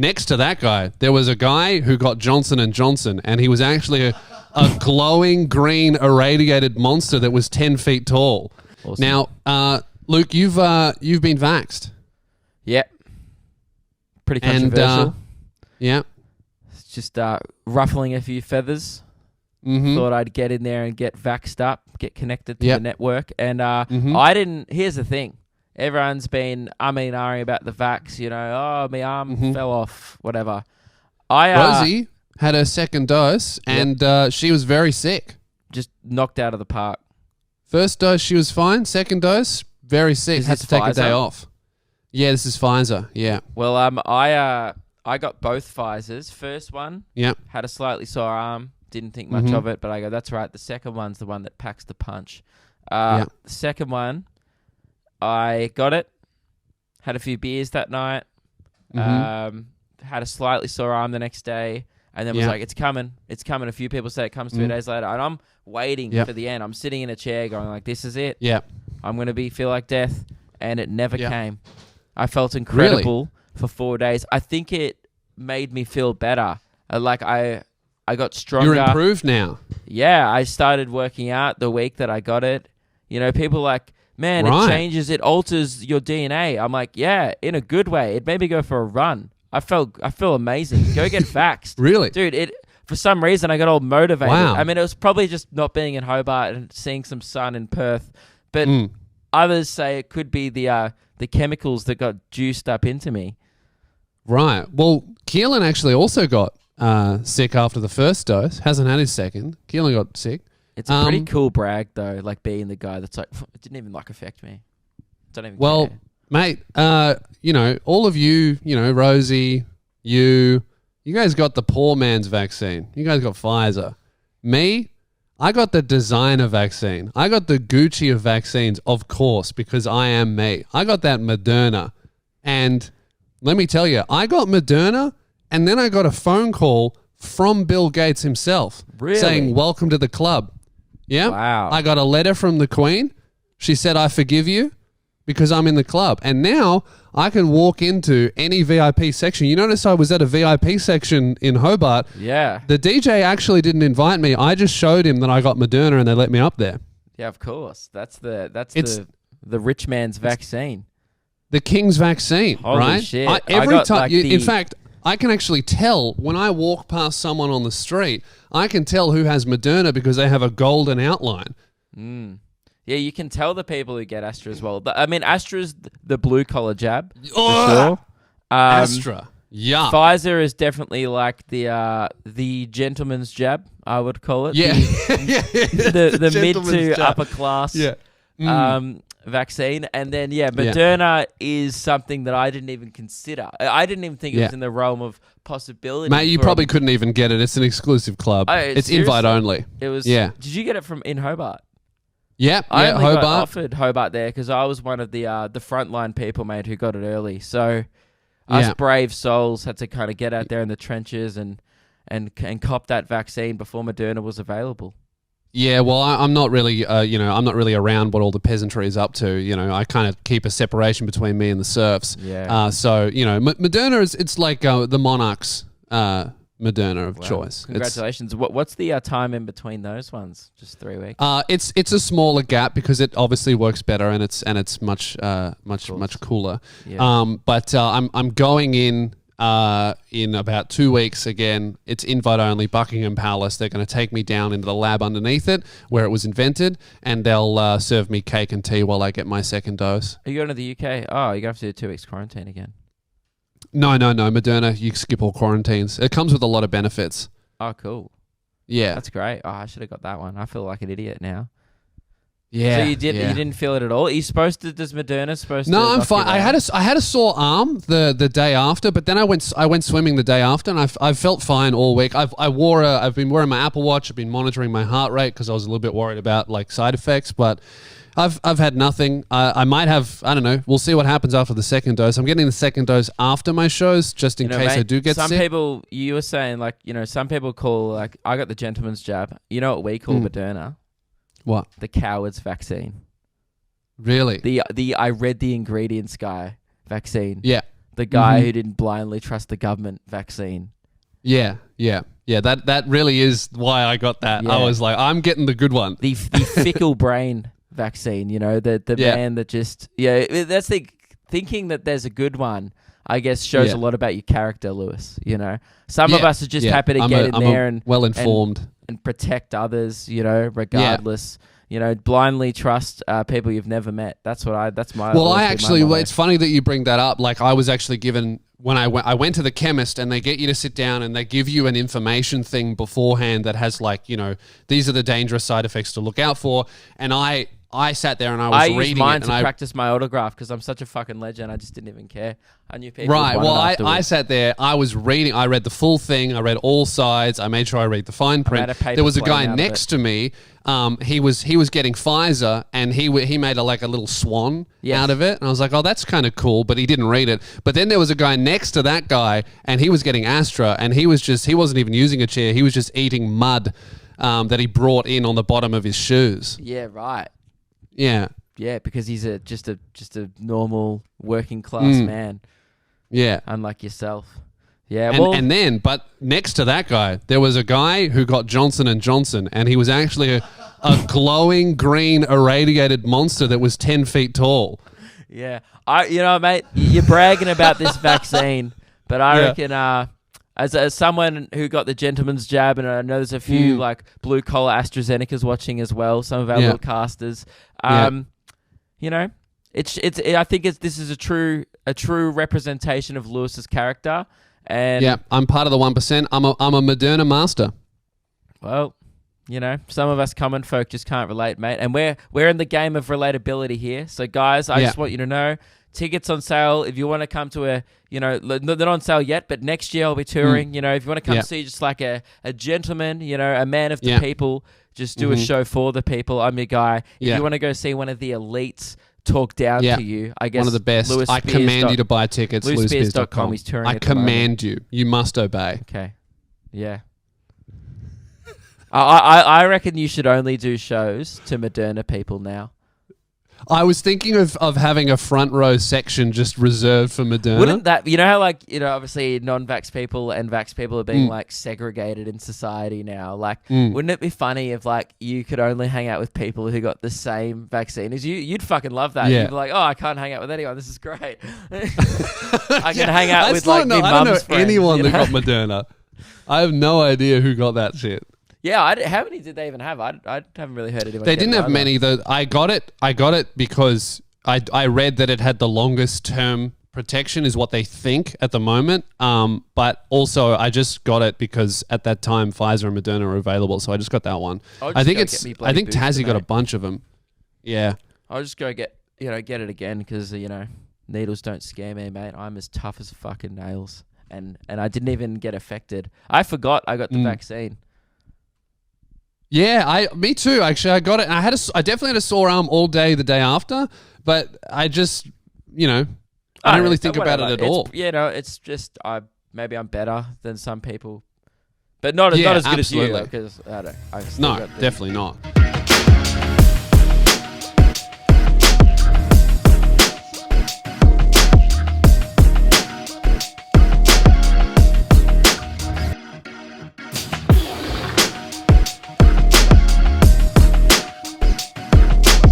next to that guy, there was a guy who got Johnson & Johnson, and he was actually a glowing green irradiated monster that was 10 feet tall. Awesome. Now, Luke, you've been vaxxed. Yep. Pretty controversial. Yeah. It's just ruffling a few feathers. Mm-hmm. Thought I'd get in there and get vaxxed up, get connected to the network. And I didn't... Here's the thing. Everyone's been umming about the vax, my arm fell off, whatever. Rosie had her second dose, and she was very sick. Just knocked out of the park. First dose, she was fine. Second dose, very sick. Had to take a day off. Yeah, this is Pfizer. Yeah. Well, I got both Pfizers. First one, had a slightly sore arm. Didn't think much of it, but I go, that's right. The second one's the one that packs the punch. The second one, I got it. Had a few beers that night. Had a slightly sore arm the next day. And then was like, it's coming. It's coming. A few people say it comes 2 days later. And I'm waiting for the end. I'm sitting in a chair going like, this is it. Yeah. I'm going to feel like death. And it never came. I felt incredible for 4 days. I think it made me feel better. I got stronger. You're improved now. Yeah. I started working out the week that I got it. People like, man, it changes, it alters your DNA. I'm like, yeah, in a good way. It made me go for a run. I feel amazing. Go get vaxxed. Really? Dude, for some reason I got all motivated. Wow. I mean, it was probably just not being in Hobart and seeing some sun in Perth. But others say it could be the chemicals that got juiced up into me. Right. Well, Keelan actually also got sick after the first dose. Hasn't had his second. Keelan got sick. It's a pretty cool brag, though, like being the guy that's like, it didn't even affect me. Don't even care. Mate, all of you, Rosie, you guys got the poor man's vaccine. You guys got Pfizer. Me, I got the designer vaccine. I got the Gucci of vaccines, of course, because I am me. I got that Moderna. And let me tell you, I got Moderna, and then I got a phone call from Bill Gates himself saying, welcome to the club. Yeah. Wow. I got a letter from the Queen. She said, I forgive you because I'm in the club. And now I can walk into any VIP section. You notice I was at a VIP section in Hobart. Yeah. The DJ actually didn't invite me. I just showed him that I got Moderna and they let me up there. Yeah, of course. That's the rich man's vaccine. The king's vaccine, Holy right? Shit. Every time, in fact, I can actually tell when I walk past someone on the street, I can tell who has Moderna because they have a golden outline. Yeah, you can tell the people who get Astra as well. I mean, Astra's the blue-collar jab, for sure. Astra, yeah. Pfizer is definitely like the gentleman's jab, I would call it. Yeah. The mid to upper class vaccine. And then, Moderna is something that I didn't even consider. I didn't even think it was in the realm of possibility. Mate, you probably couldn't even get it. It's an exclusive club. It's invite only. It was. Yeah. Did you get it in Hobart? Yep. I only Hobart. got offered Hobart there because I was one of the frontline people, mate, who got it early. So us brave souls had to kind of get out there in the trenches and cop that vaccine before Moderna was available. Yeah, well, I'm not really, I'm not really around what all the peasantry is up to. I kind of keep a separation between me and the serfs. Yeah. So, Moderna it's like the monarch's Moderna of choice. Congratulations. What's the time in between those ones? Just 3 weeks? It's a smaller gap because it obviously works better and it's much cooler. Yeah. But I'm going in about 2 weeks again. It's invite only, Buckingham Palace. They're going to take me down into the lab underneath it where it was invented, and they'll serve me cake and tea while I get my second dose. Are you going to the UK? Oh, you're going to have to do 2 weeks quarantine again. No. Moderna, you skip all quarantines. It comes with a lot of benefits. Oh, cool. Yeah. That's great. Oh, I should have got that one. I feel like an idiot now. Yeah. So you didn't feel it at all? Does Moderna supposed to? No, I'm fine. I had a sore arm the day after, but then I went swimming the day after, and I felt fine all week. I've been wearing my Apple Watch. I've been monitoring my heart rate because I was a little bit worried about like side effects, but I've had nothing. I might have, I don't know. We'll see what happens after the second dose. I'm getting the second dose after my shows just in case I do get sick. Some people, you were saying like, some people call like, I got the gentleman's jab. You know what we call Moderna? What? The coward's vaccine. Really? The I read the ingredients guy vaccine. Yeah. the guy who didn't blindly trust the government vaccine. Yeah. That really is why I got that. I was like, I'm getting the good one. The fickle brain vaccine, you know, the man that just that's the thinking that there's a good one. I guess shows a lot about your character, Lewis. You know, some of us are just happy to get in there and well informed and protect others. You know, regardless. You know, blindly trust people you've never met. That's my. Well, it's funny that you bring that up. Like, I was actually given when I went to the chemist, and they get you to sit down and they give you an information thing beforehand that has, like, you know, these are the dangerous side effects to look out for. And I sat there and I was reading it. I used mine to practice my autograph because I'm such a fucking legend. I just didn't even care. I knew people. Right. Well, I sat there. I was reading. I read the full thing. I read all sides. I made sure I read the fine print. There was a guy next to me. He was getting Pfizer, and he made a little swan out of it. And I was like, oh, that's kind of cool. But he didn't read it. But then there was a guy next to that guy, and he was getting Astra, and he wasn't even using a chair. He was just eating mud that he brought in on the bottom of his shoes. Yeah. Right. Yeah. Yeah, because he's just a normal working class man. Yeah. Unlike yourself. Yeah. But next to that guy, there was a guy who got Johnson & Johnson, and he was actually a glowing green irradiated monster that was 10 feet tall. Yeah. Mate, you're bragging about this vaccine, but I reckon as someone who got the gentleman's jab, and I know there's a few like blue collar AstraZenecas watching as well, some of our little casters. You know, it's I think this is a true representation of Lewis's character. And I'm part of the 1%. I'm a Moderna master. Well, you know, some of us common folk just can't relate, mate. And we're in the game of relatability here. So guys, I just want you to know, tickets on sale. If you want to come to they're not on sale yet, but next year I'll be touring. You know, if you want to come see just like a gentleman, you know, a man of the people, just do a show for the people. I'm your guy. If you want to go see one of the elites talk down to you, I guess one of the best. I command you to buy tickets. LewisSpears.com. He's touring. I command you. You must obey. Okay. Yeah. I reckon you should only do shows to Moderna people now. I was thinking of having a front row section just reserved for Moderna. Wouldn't that, you know how, like, you know, obviously non-vax people and vax people are being like segregated in society now. Like, wouldn't it be funny if like you could only hang out with people who got the same vaccine as you? You'd fucking love that. You'd be like, oh, I can't hang out with anyone. This is great. I can hang out with like my mum's friends. I don't know anyone that got Moderna. I have no idea who got that shit. Yeah, how many did they even have? I haven't really heard anyone. They didn't have many though. I got it because I read that it had the longest term protection is what they think at the moment. But also I just got it because at that time Pfizer and Moderna are available, so I just got that one. I think Tassie got a bunch of them. Yeah. I'll just go get it again because needles don't scare me, mate. I'm as tough as fucking nails, and I didn't even get affected. I forgot I got the vaccine. Yeah, me too. Actually, I got it. And I definitely had a sore arm all day the day after, but I just, I didn't really think about it at all. It's just maybe I'm better than some people, but not as good as you. Because no, definitely not.